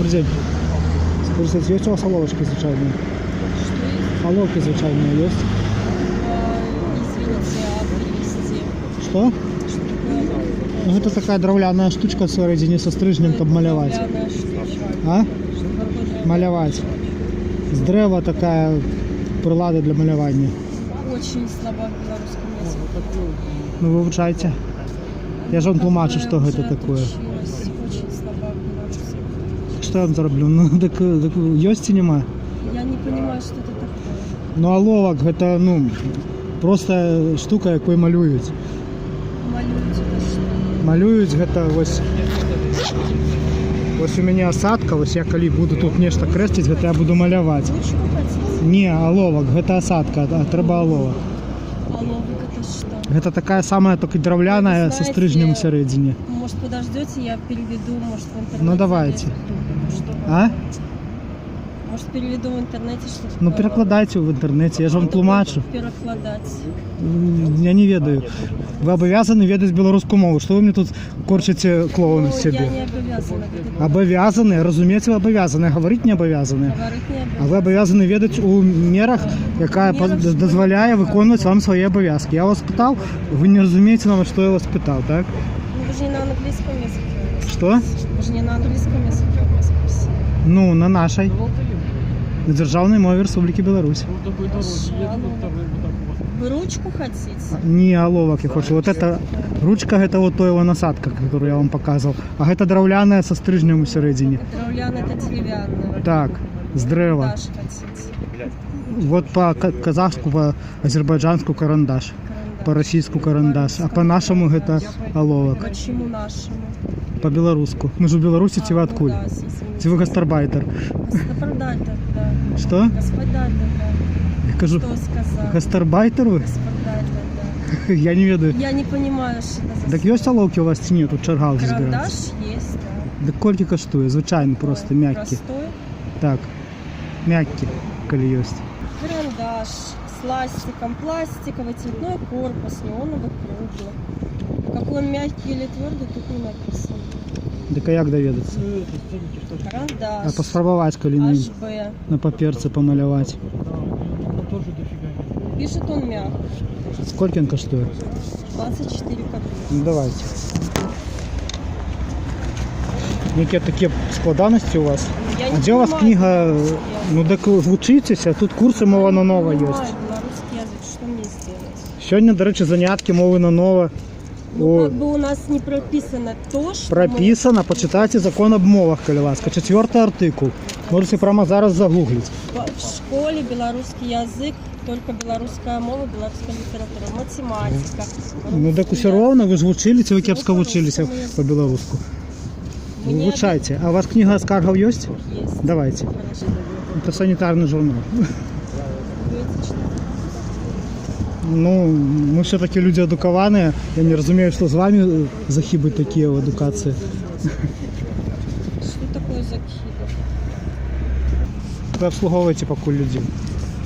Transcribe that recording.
Добрый день. Скажите, есть у вас оловочки звичайные? Что есть? Оловки звичайные есть? Извините, а привезти? Что? Что такое оловка? Ну, это такая дровляная штучка всередині со стрижнем, щоб малювати. Дерев'яна штучка. А? Что такое? Малювати. З дерева така прилада для малювання. Очень слабо в белорусском языке. Ну, вивчайте. Я ж вам тлумачу, що Уже це таке. отучилась. Очень слабо в белорусском. Що я вам зроблю? Ну, так йості нема. Я не понимаю, что это такое. Ну, оловок це, ну, просто штука, яку малюють. Малюете что? Малюють, це ось. Ось у мене осадка, ось я коли буду тут нечто крестити, це я буду малювати. Ручку хотите? Ні, оловок, це осадка, а треба оловок. Оловок это что? Це така сама, тільки дровляна, Ви со знаєте, стрижнем всередині. Может подождете, я переведу, может в интернете. Ну, давайте. есть, что А? Может переведу в интернете что-то. Ну, перекладайте в інтернеті, я ж вам тлумачу. Перекладать. Я не ведаю. Ви обов'язані ведати білоруську мову. Що ви мені тут корчите клоуна Ну, з я себе? не обязана. Обов'язані, розумієте, ви обов'язані, говорити не обов'язані. Говорить не А обязана. ви обов'язані ведати у мерах, яка Мерах, дозволяє виконувати вам свої обов'язки. Я вас питав, ви не розумієте, на що я вас питав, так? Ну, вы же не на английском языке. Що? Вы же не на английском языке у вас спросили. Ну, на нашій. На державній мові Республіки Білорусь. Вы ручку хотите? Не оловок я хочу. Вот эта ручка, это вот то его насадка, которую я вам показывал. А это дровляная со стрижнем у середине. Дерев'яна это деревянная. Так, с древа. Карандаш хотите? Вот по казахску, по азербайджанску карандаш. Карандаш. По российску карандаш. А по нашему это оловок. Почему нашему? По белоруску. Мы же в Беларуси, вы откуда? Да, извините. Вы гастарбайтер. Господарь-то, да. Что? Господарь-то, да. Я кажу, Что сказал? гастарбайтер вы? Господарь-то, да. Я не ведаю. Я не понимаю, что это за Так есть оловки у вас чи ні? Тут чергал же Карандаш збирається. есть, да. Так сколько коштує? Звичайно, просто мягкий. Простой. Так, мягкий, коли есть. Карандаш с ластиком, пластиковый цветной корпус, неоновый круглый. Какой он мягкий или твердый, тут не написано. Так а як доведаться? Карандаш. А пофарбовать коли-нибудь, HB. на паперце помалевать. Пишет он мягко. Сколько он коштует? 24 копейки. Ну давайте. Які такі складаності у вас? Я А не де у вас понимаю книга? белорусский Ну так вчитеся, тут курси мова на нова є. Понимаю белорусский язык, что мне сделать? Сьогодні, до речі, занятки мови на нова. Ну, как бы у нас не прописано то, что Прописано, почитайте закон об мовах, коли ласка. 4 артикул. Можете прямо зараз загуглить. в школе белорусский язык, только белорусская мова, белорусская литература, математика. Ну так все равно, ви ж вчилися, ви кепсько вчилися по-білоруську. Мне Вивчайте. А у вас книга скаргов є? Есть. Давайте. Хорошо. Это санитарный журнал. Будете читать? Ну, мы все-таки люди едукованные. Я не разумею, что с вами захибы такие в эдукации. Что такое закидов? Вы обслуговываете покуль людей.